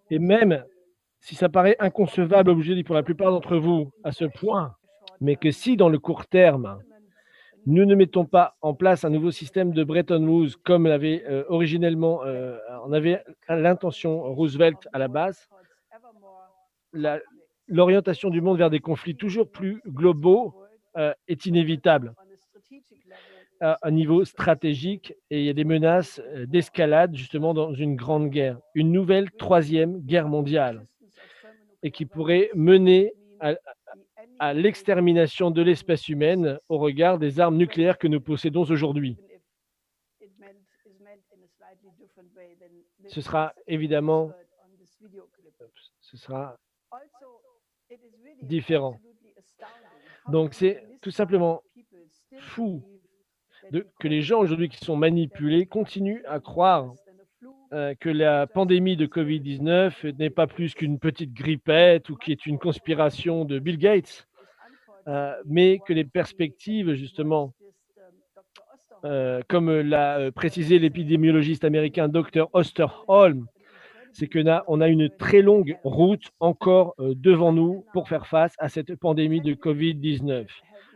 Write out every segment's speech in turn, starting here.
Et même si ça paraît inconcevable aujourd'hui pour la plupart d'entre vous à ce point, mais que si dans le court terme, nous ne mettons pas en place un nouveau système de Bretton Woods comme l'avait originellement, en avait l'intention Roosevelt à la base, la- l'orientation du monde vers des conflits toujours plus globaux est inévitable à un niveau stratégique et il y a des menaces d'escalade justement dans une grande guerre, une nouvelle troisième guerre mondiale et qui pourrait mener à l'extermination de l'espèce humaine au regard des armes nucléaires que nous possédons aujourd'hui. Ce sera évidemment, ce sera différent. Donc c'est tout simplement fou que les gens aujourd'hui qui sont manipulés continuent à croire que la pandémie de Covid-19 n'est pas plus qu'une petite grippette ou qui est une conspiration de Bill Gates, mais que les perspectives justement, comme l'a précisé l'épidémiologiste américain Dr Osterholm, c'est qu'on a une très longue route encore devant nous pour faire face à cette pandémie de Covid-19.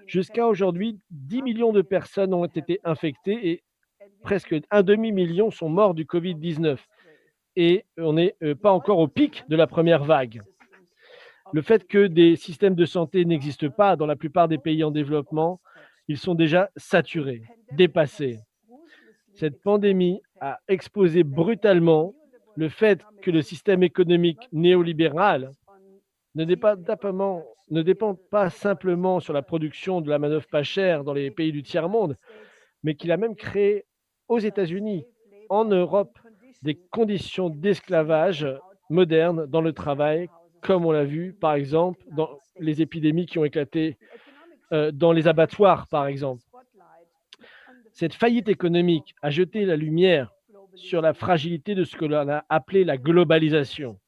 Jusqu'à aujourd'hui, 10 millions de personnes ont été infectées et presque un demi-million sont morts du Covid-19. Et on n'est pas encore au pic de la première vague. Le fait que des systèmes de santé n'existent pas dans la plupart des pays en développement, ils sont déjà saturés, dépassés. Cette pandémie a exposé brutalement le fait que le système économique néolibéral ne dépend pas simplement sur la production de la manœuvre pas chère dans les pays du tiers-monde, mais qu'il a même créé aux États-Unis, en Europe, des conditions d'esclavage modernes dans le travail, comme on l'a vu par exemple dans les épidémies qui ont éclaté dans les abattoirs, par exemple. Cette faillite économique a jeté la lumière sur la fragilité de ce que l'on a appelé la globalisation,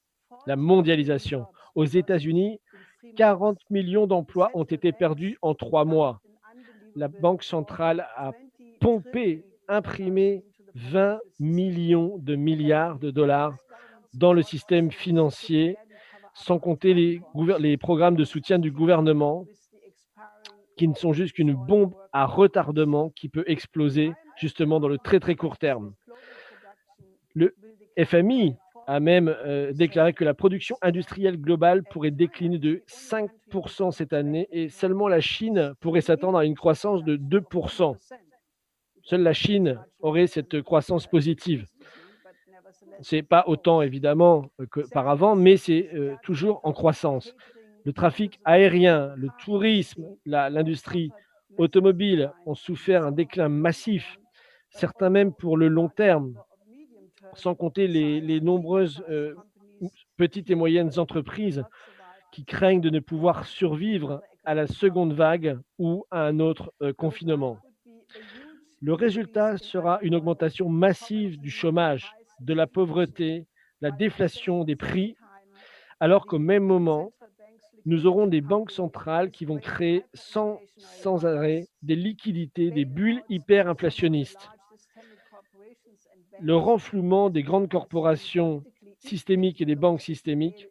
la mondialisation. Aux États-Unis, 40 millions d'emplois ont été perdus en 3 mois. La Banque centrale a pompé, imprimé 20 millions de milliards de dollars dans le système financier, sans compter les programmes de soutien du gouvernement, qui ne sont juste qu'une bombe à retardement qui peut exploser justement dans le très très court terme. Le FMI a même déclaré que la production industrielle globale pourrait décliner de 5% cette année et seulement la Chine pourrait s'attendre à une croissance de 2%. Seule la Chine aurait cette croissance positive. Ce n'est pas autant évidemment qu'auparavant, mais c'est toujours en croissance. Le trafic aérien, le tourisme, l'industrie automobile ont souffert un déclin massif, certains même pour le long terme, sans compter les nombreuses petites et moyennes entreprises qui craignent de ne pouvoir survivre à la seconde vague ou à un autre confinement. Le résultat sera une augmentation massive du chômage, de la pauvreté, la déflation des prix, alors qu'au même moment, nous aurons des banques centrales qui vont créer sans arrêt des liquidités, des bulles hyperinflationnistes. Le renflouement des grandes corporations systémiques et des banques systémiques,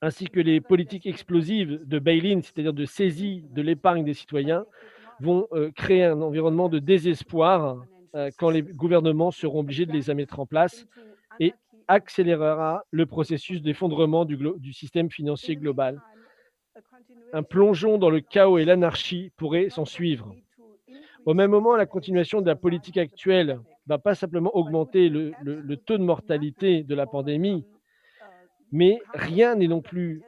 ainsi que les politiques explosives de bail-in, c'est-à-dire de saisie de l'épargne des citoyens, vont créer un environnement de désespoir quand les gouvernements seront obligés de les mettre en place et accélérera le processus d'effondrement du système financier global. Un plongeon dans le chaos et l'anarchie pourrait s'en suivre. Au même moment, la continuation de la politique actuelle ne va pas simplement augmenter le taux de mortalité de la pandémie, mais rien n'est non plus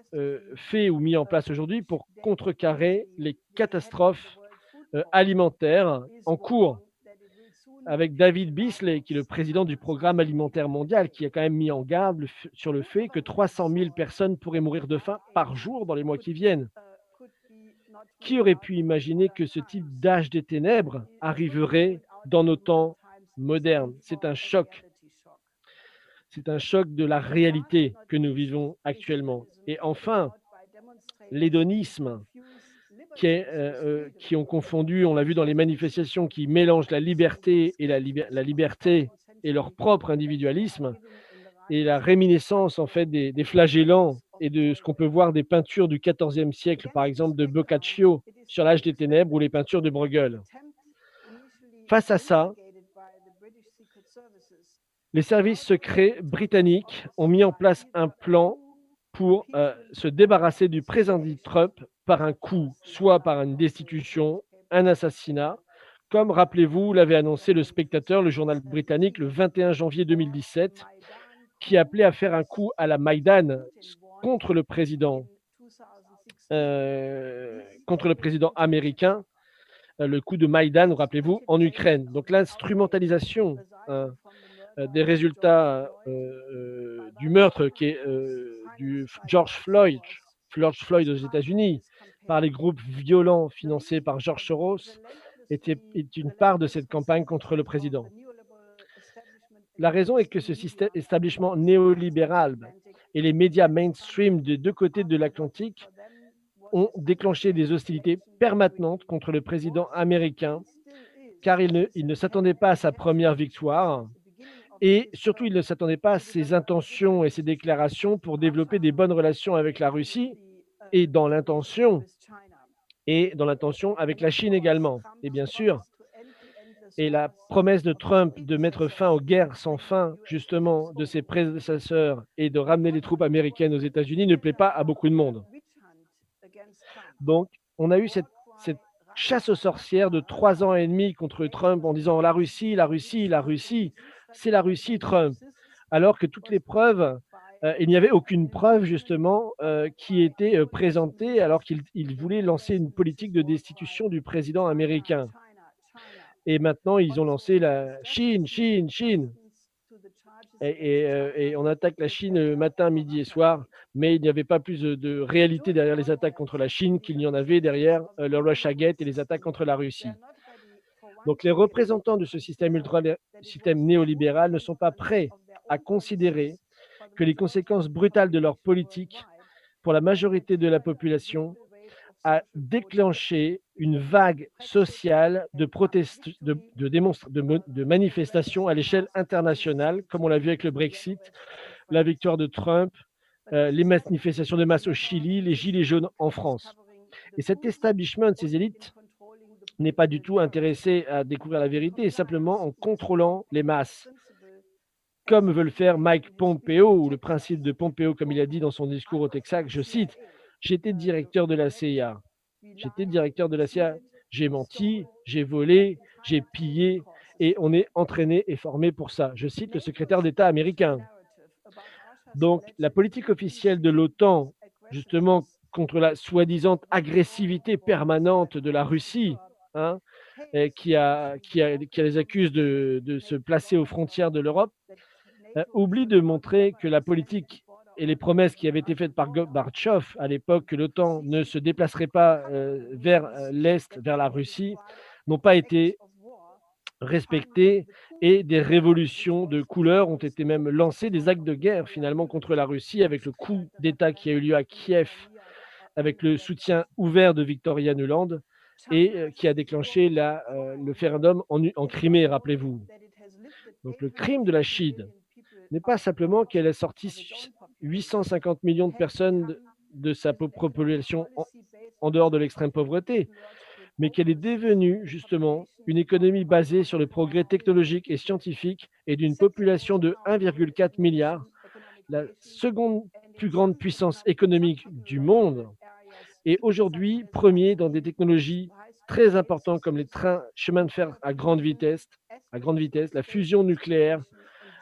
fait ou mis en place aujourd'hui pour contrecarrer les catastrophes alimentaires en cours. Avec David Beasley, qui est le président du Programme alimentaire mondial, qui a quand même mis en garde sur le fait que 300 000 personnes pourraient mourir de faim par jour dans les mois qui viennent. Qui aurait pu imaginer que ce type d'âge des ténèbres arriverait dans nos temps modernes? C'est un choc. C'est un choc de la réalité que nous vivons actuellement. Et enfin, l'hédonisme qui ont confondu, on l'a vu dans les manifestations, qui mélangent la liberté et la liberté et leur propre individualisme, et la réminiscence en fait des flagellants et de ce qu'on peut voir des peintures du XIVe siècle, par exemple de Boccaccio sur l'Âge des Ténèbres ou les peintures de Bruegel. Face à ça, les services secrets britanniques ont mis en place un plan pour se débarrasser du président Trump par un coup, soit par une destitution, un assassinat, comme, rappelez-vous, l'avait annoncé Le Spectateur, le journal britannique, le 21 janvier 2017, qui appelait à faire un coup à la Maïdan contre le président, contre le président américain, le coup de Maïdan, rappelez-vous, en Ukraine. Donc l'instrumentalisation hein, des résultats du meurtre qui est du George Floyd aux États-Unis, par les groupes violents financés par George Soros, est une part de cette campagne contre le président. La raison est que ce système establishment néolibéral et les médias mainstream des deux côtés de l'Atlantique ont déclenché des hostilités permanentes contre le président américain, car il ne s'attendait pas à sa première victoire et surtout, il ne s'attendait pas à ses intentions et ses déclarations pour développer des bonnes relations avec la Russie et dans l'intention avec la Chine également. Et bien sûr, et la promesse de Trump de mettre fin aux guerres sans fin, justement, de ses prédécesseurs et de ramener les troupes américaines aux États-Unis ne plaît pas à beaucoup de monde. Donc, on a eu cette chasse aux sorcières de 3 ans et demi contre Trump en disant la Russie, la Russie, la Russie, c'est la Russie, Trump. Alors que toutes les preuves, il n'y avait aucune preuve justement qui était présentée alors qu'il voulait lancer une politique de destitution du président américain. Et maintenant, ils ont lancé la Chine, Chine, Chine. Et on attaque la Chine matin, midi et soir, mais il n'y avait pas plus de réalité derrière les attaques contre la Chine qu'il n'y en avait derrière le Russiagate et les attaques contre la Russie. Donc les représentants de ce système néolibéral ne sont pas prêts à considérer que les conséquences brutales de leur politique pour la majorité de la population a déclenché une vague sociale de manifestations à l'échelle internationale, comme on l'a vu avec le Brexit, la victoire de Trump, les manifestations de masse au Chili, les gilets jaunes en France. Et cet establishment, ces élites, n'est pas du tout intéressé à découvrir la vérité, simplement en contrôlant les masses, comme veut le faire Mike Pompeo, ou le principe de Pompeo, comme il a dit dans son discours au Texas, je cite, « J'étais directeur de la CIA. J'étais directeur de la CIA. J'ai menti, j'ai volé, j'ai pillé, et on est entraîné et formé pour ça. » Je cite le secrétaire d'État américain. Donc, la politique officielle de l'OTAN, justement, contre la soi-disant agressivité permanente de la Russie, hein, qui les accuse de se placer aux frontières de l'Europe, oublie de montrer que la politique et les promesses qui avaient été faites par Gorbatchev à l'époque, que l'OTAN ne se déplacerait pas vers l'Est, vers la Russie, n'ont pas été respectées et des révolutions de couleur ont été même lancées, des actes de guerre finalement contre la Russie avec le coup d'État qui a eu lieu à Kiev, avec le soutien ouvert de Victoria Nuland et qui a déclenché le référendum en Crimée, rappelez-vous. Donc le crime de la Chine n'est pas simplement qu'elle a sorti 850 millions de personnes de sa population en dehors de l'extrême pauvreté, mais qu'elle est devenue justement une économie basée sur le progrès technologique et scientifique et d'une population de 1,4 milliard, la seconde plus grande puissance économique du monde, et aujourd'hui premier dans des technologies très importantes comme les trains, chemins de fer à grande vitesse, la fusion nucléaire,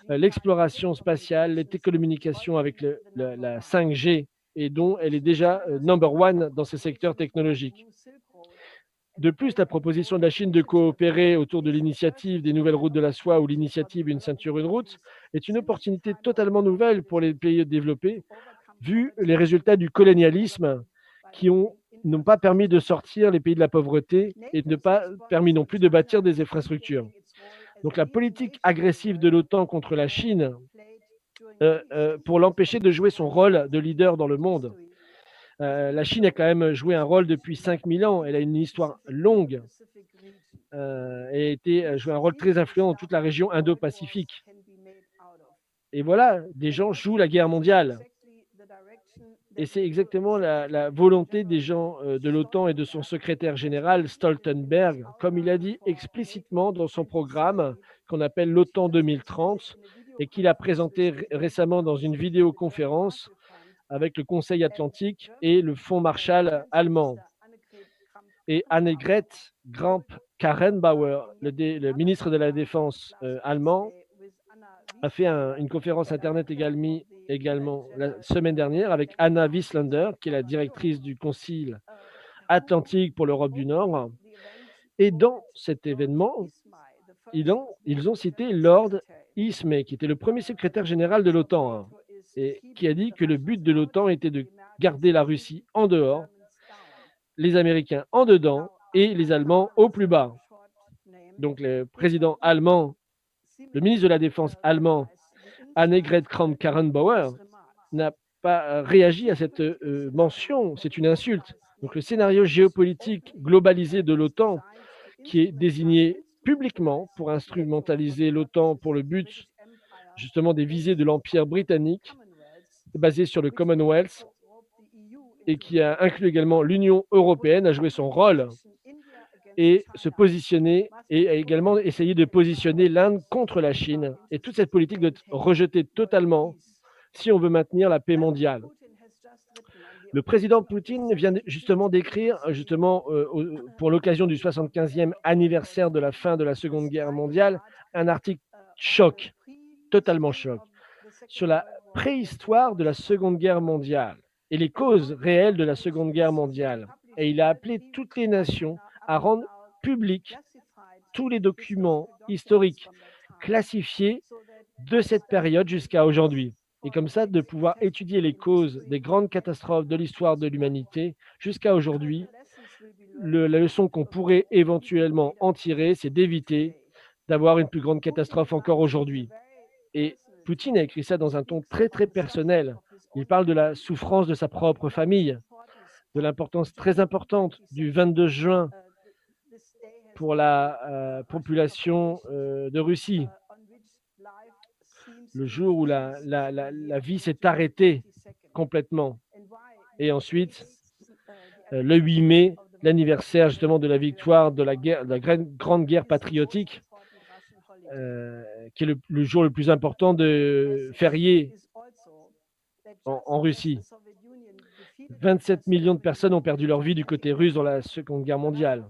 l'exploration spatiale, les télécommunications avec la 5G, et dont elle est déjà number one dans ces secteurs technologiques. De plus, la proposition de la Chine de coopérer autour de l'initiative des nouvelles routes de la soie ou l'initiative Une ceinture, une route est une opportunité totalement nouvelle pour les pays développés, vu les résultats du colonialisme qui n'ont pas permis de sortir les pays de la pauvreté et n'ont pas permis non plus de bâtir des infrastructures. Donc la politique agressive de l'OTAN contre la Chine pour l'empêcher de jouer son rôle de leader dans le monde. La Chine a quand même joué un rôle depuis 5000 ans. Elle a une histoire longue et a joué un rôle très influent dans toute la région Indo-Pacifique. Et voilà, des gens jouent la guerre mondiale. Et c'est exactement la volonté des gens de l'OTAN et de son secrétaire général Stoltenberg, comme il a dit explicitement dans son programme qu'on appelle l'OTAN 2030 et qu'il a présenté récemment dans une vidéoconférence avec le Conseil atlantique et le Fonds Marshall allemand. Et Annegret Kramp-Karrenbauer, le ministre de la Défense allemand, a fait une conférence Internet également la semaine dernière avec Anna Wieslander, qui est la directrice du Conseil atlantique pour l'Europe du Nord. Et dans cet événement, ils ont cité Lord Ismay, qui était le premier secrétaire général de l'OTAN, hein, et qui a dit que le but de l'OTAN était de garder la Russie en dehors, les Américains en dedans et les Allemands au plus bas. Donc le président allemand, le ministre de la Défense allemand, Annegret Kramp-Karrenbauer, n'a pas réagi à cette mention. C'est une insulte. Donc le scénario géopolitique globalisé de l'OTAN, qui est désigné publiquement pour instrumentaliser l'OTAN pour le but justement des visées de l'Empire britannique, basé sur le Commonwealth, et qui a inclus également l'Union européenne, a joué son rôle et se positionner et a également essayé de positionner l'Inde contre la Chine. Et toute cette politique doit être rejetée totalement si on veut maintenir la paix mondiale. Le président Poutine vient justement d'écrire, pour l'occasion du 75e anniversaire de la fin de la Seconde Guerre mondiale, un article choc, totalement choc, sur la préhistoire de la Seconde Guerre mondiale et les causes réelles de la Seconde Guerre mondiale. Et il a appelé toutes les nations à rendre publics tous les documents historiques classifiés de cette période jusqu'à aujourd'hui. Et comme ça, de pouvoir étudier les causes des grandes catastrophes de l'histoire de l'humanité jusqu'à aujourd'hui. La leçon qu'on pourrait éventuellement en tirer, c'est d'éviter d'avoir une plus grande catastrophe encore aujourd'hui. Et Poutine a écrit ça dans un ton très, très personnel. Il parle de la souffrance de sa propre famille, de l'importance très importante du 22 juin pour la population de Russie, le jour où la vie s'est arrêtée complètement. Et ensuite, le 8 mai, l'anniversaire justement de la victoire de la grande guerre patriotique, qui est le jour le plus important de férié en Russie. 27 millions de personnes ont perdu leur vie du côté russe dans la Seconde Guerre mondiale.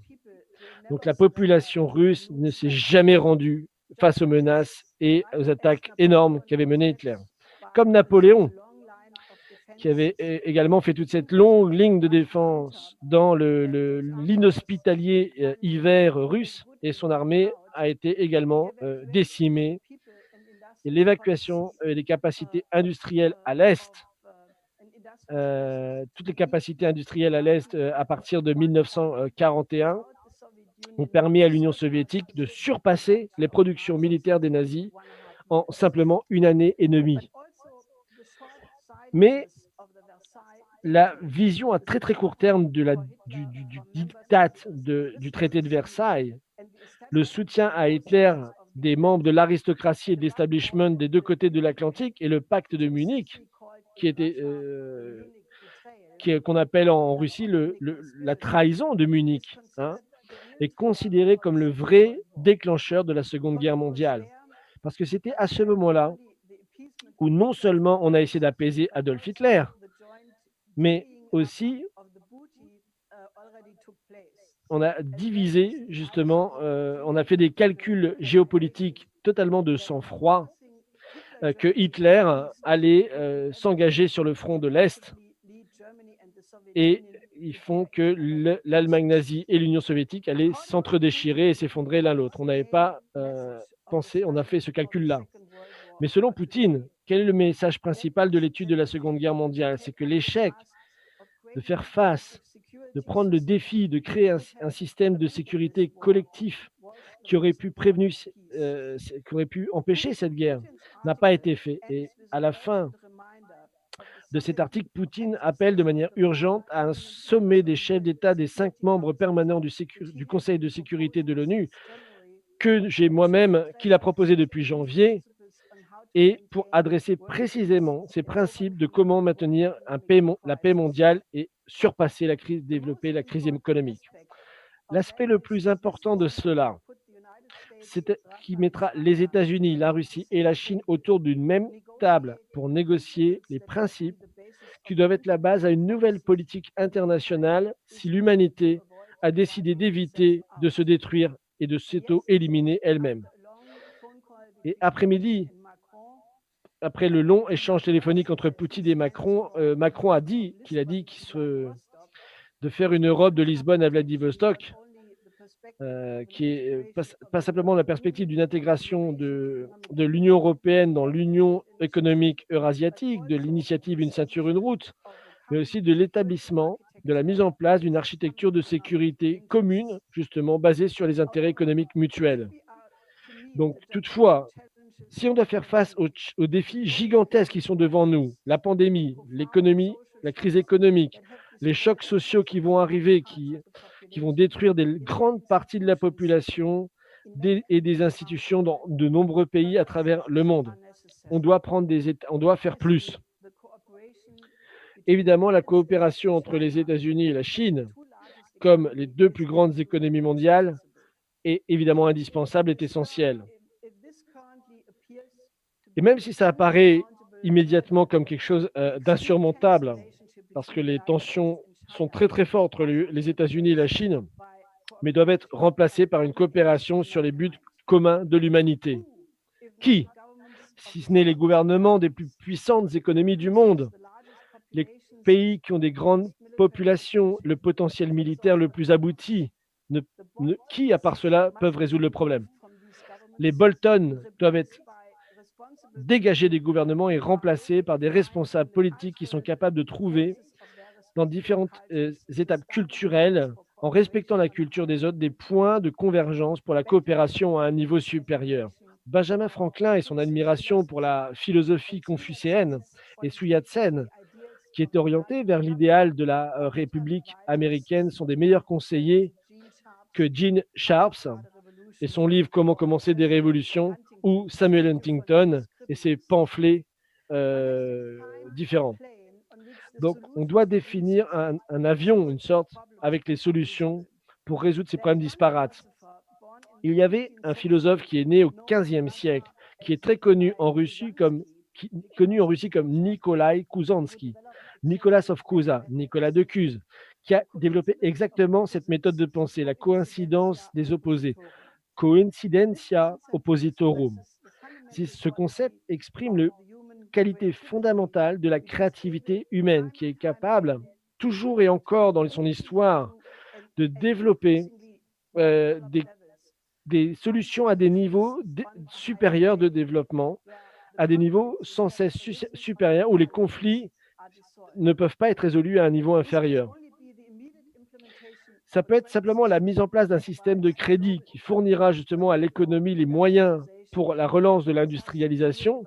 Donc la population russe ne s'est jamais rendue face aux menaces et aux attaques énormes qu'avait menées Hitler. Comme Napoléon, qui avait également fait toute cette longue ligne de défense dans l'inhospitalier hiver russe, et son armée a été également décimée. Et l'évacuation des capacités industrielles à l'Est, toutes les capacités industrielles à l'Est à partir de 1941 ont permis à l'Union soviétique de surpasser les productions militaires des nazis en simplement une année et demie. Mais la vision à très très court terme du diktat du traité de Versailles, le soutien à Hitler des membres de l'aristocratie et de l'establishment des deux côtés de l'Atlantique et le pacte de Munich, qui était qu'on appelle en Russie la trahison de Munich, hein, est considéré comme le vrai déclencheur de la Seconde Guerre mondiale. Parce que c'était à ce moment-là où non seulement on a essayé d'apaiser Adolf Hitler, mais aussi on a divisé justement, on a fait des calculs géopolitiques totalement de sang-froid, que Hitler allait s'engager sur le front de l'Est et ils font que l'Allemagne nazie et l'Union soviétique allaient s'entre-déchirer et s'effondrer l'un l'autre. On n'avait pas pensé, on a fait ce calcul-là. Mais selon Poutine, quel est le message principal de l'étude de la Seconde Guerre mondiale? C'est que l'échec de faire face, de prendre le défi de créer un système de sécurité collectif qui aurait pu qui aurait pu empêcher cette guerre, n'a pas été fait. Et à la fin de cet article, Poutine appelle de manière urgente à un sommet des chefs d'État des 5 membres permanents du Conseil de sécurité de l'ONU, qu'il a proposé depuis janvier, et pour adresser précisément ces principes de comment maintenir la paix mondiale et surpasser la crise, développer la crise économique. L'aspect le plus important de cela, c'est qui mettra les États-Unis, la Russie et la Chine autour d'une même table pour négocier les principes qui doivent être la base à une nouvelle politique internationale si l'humanité a décidé d'éviter de se détruire et de s'auto-éliminer elle-même. Et après-midi, après le long échange téléphonique entre Poutine et Macron, Macron a dit de faire une Europe de Lisbonne à Vladivostok, qui est pas simplement la perspective d'une intégration de l'Union européenne dans l'Union économique eurasiatique, de l'initiative Une ceinture, une route, mais aussi de l'établissement, de la mise en place d'une architecture de sécurité commune, justement basée sur les intérêts économiques mutuels. Donc, toutefois, si on doit faire face aux défis gigantesques qui sont devant nous, la pandémie, l'économie, la crise économique, les chocs sociaux qui vont arriver, qui vont détruire des grandes parties de la population et des institutions dans de nombreux pays à travers le monde, on doit faire plus. Évidemment, la coopération entre les États-Unis et la Chine, comme les deux plus grandes économies mondiales, est évidemment indispensable, est essentielle. Et même si ça apparaît immédiatement comme quelque chose d'insurmontable, parce que les tensions sont très très fortes entre les États-Unis et la Chine, mais doivent être remplacées par une coopération sur les buts communs de l'humanité. Qui, si ce n'est les gouvernements des plus puissantes économies du monde, les pays qui ont des grandes populations, le potentiel militaire le plus abouti, qui, à part cela, peuvent résoudre le problème? Les Bolton doivent être dégagés des gouvernements et remplacés par des responsables politiques qui sont capables de trouver, dans différentes étapes culturelles, en respectant la culture des autres, des points de convergence pour la coopération à un niveau supérieur. Benjamin Franklin et son admiration pour la philosophie confucéenne et Sun Yat-sen, qui est orienté vers l'idéal de la République américaine, sont des meilleurs conseillers que Gene Sharps et son livre Comment commencer des révolutions, ou Samuel Huntington et ses pamphlets différents. Donc, on doit définir un avion, une sorte, avec les solutions pour résoudre ces problèmes disparates. Il y avait un philosophe qui est né au XVe siècle, qui est très connu en Russie comme, Nikolai Kuzansky, Nicolas of Cusa, Nicolas de Cuse, qui a développé exactement cette méthode de pensée, la coïncidence des opposés, coincidentia oppositorum. Ce concept exprime la qualité fondamentale de la créativité humaine, qui est capable, toujours et encore dans son histoire, de développer des solutions à des niveaux supérieurs de développement, à des niveaux sans cesse supérieurs, où les conflits ne peuvent pas être résolus à un niveau inférieur. Ça peut être simplement la mise en place d'un système de crédit qui fournira justement à l'économie les moyens pour la relance de l'industrialisation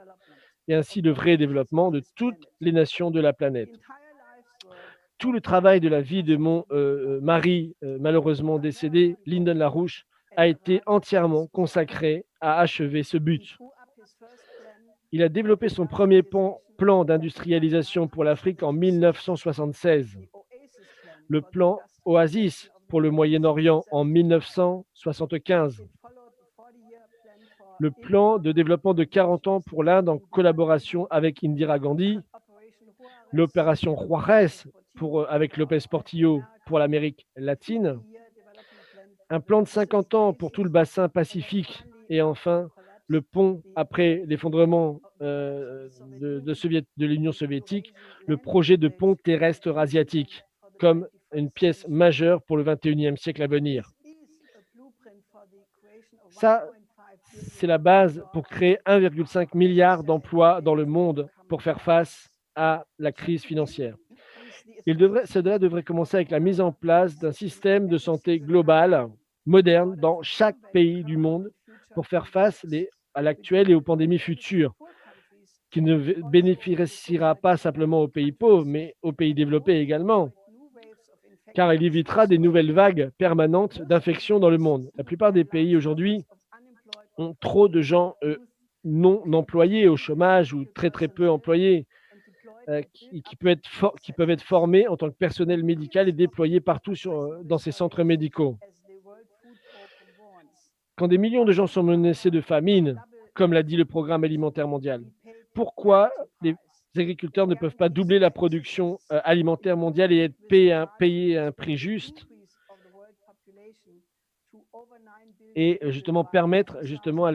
et ainsi le vrai développement de toutes les nations de la planète. Tout le travail de la vie de mon mari, malheureusement décédé, Lyndon LaRouche, a été entièrement consacré à achever ce but. Il a développé son premier plan d'industrialisation pour l'Afrique en 1976, le plan Oasis pour le Moyen-Orient en 1975, le plan de développement de 40 ans pour l'Inde en collaboration avec Indira Gandhi, l'opération Juarez avec Lopez Portillo pour l'Amérique latine, un plan de 50 ans pour tout le bassin pacifique et enfin le pont après l'effondrement de l'Union soviétique, le projet de pont terrestre eurasiatique comme une pièce majeure pour le 21e siècle à venir. Ça, c'est la base pour créer 1,5 milliard d'emplois dans le monde pour faire face à la crise financière. Cela devrait commencer avec la mise en place d'un système de santé global, moderne, dans chaque pays du monde pour faire face à l'actuel et aux pandémies futures, qui ne bénéficiera pas simplement aux pays pauvres, mais aux pays développés également, car il évitera des nouvelles vagues permanentes d'infections dans le monde. La plupart des pays aujourd'hui ont trop de gens non employés, au chômage ou très, très peu employés, qui peuvent être formés en tant que personnel médical et déployés partout dans ces centres médicaux. Quand des millions de gens sont menacés de famine, comme l'a dit le Programme alimentaire mondial, pourquoi les agriculteurs ne peuvent pas doubler la production, alimentaire mondiale et être payés à un prix juste et justement permettre justement à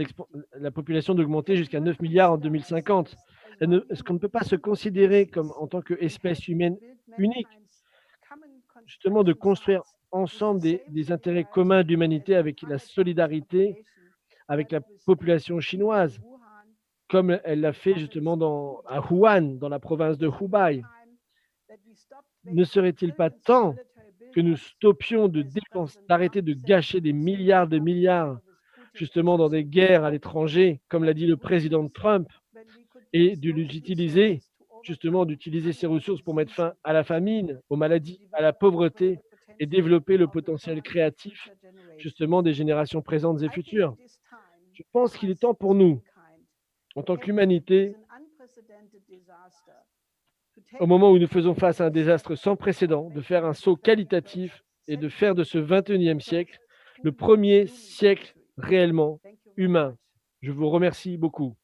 la population d'augmenter jusqu'à 9 milliards en 2050? Est-ce qu'on ne peut pas se considérer comme en tant qu'espèce humaine unique, justement de construire ensemble des intérêts communs d'humanité avec la solidarité avec la population chinoise, comme elle l'a fait justement à Wuhan, dans la province de Hubei. Ne serait-il pas temps que nous stoppions d'arrêter de gâcher des milliards de milliards, justement dans des guerres à l'étranger, comme l'a dit le président Trump, et de les utiliser, justement d'utiliser ces ressources pour mettre fin à la famine, aux maladies, à la pauvreté et développer le potentiel créatif, justement des générations présentes et futures. Je pense qu'il est temps pour nous, en tant qu'humanité, au moment où nous faisons face à un désastre sans précédent, de faire un saut qualitatif et de faire de ce 21e siècle le premier siècle réellement humain. Je vous remercie beaucoup.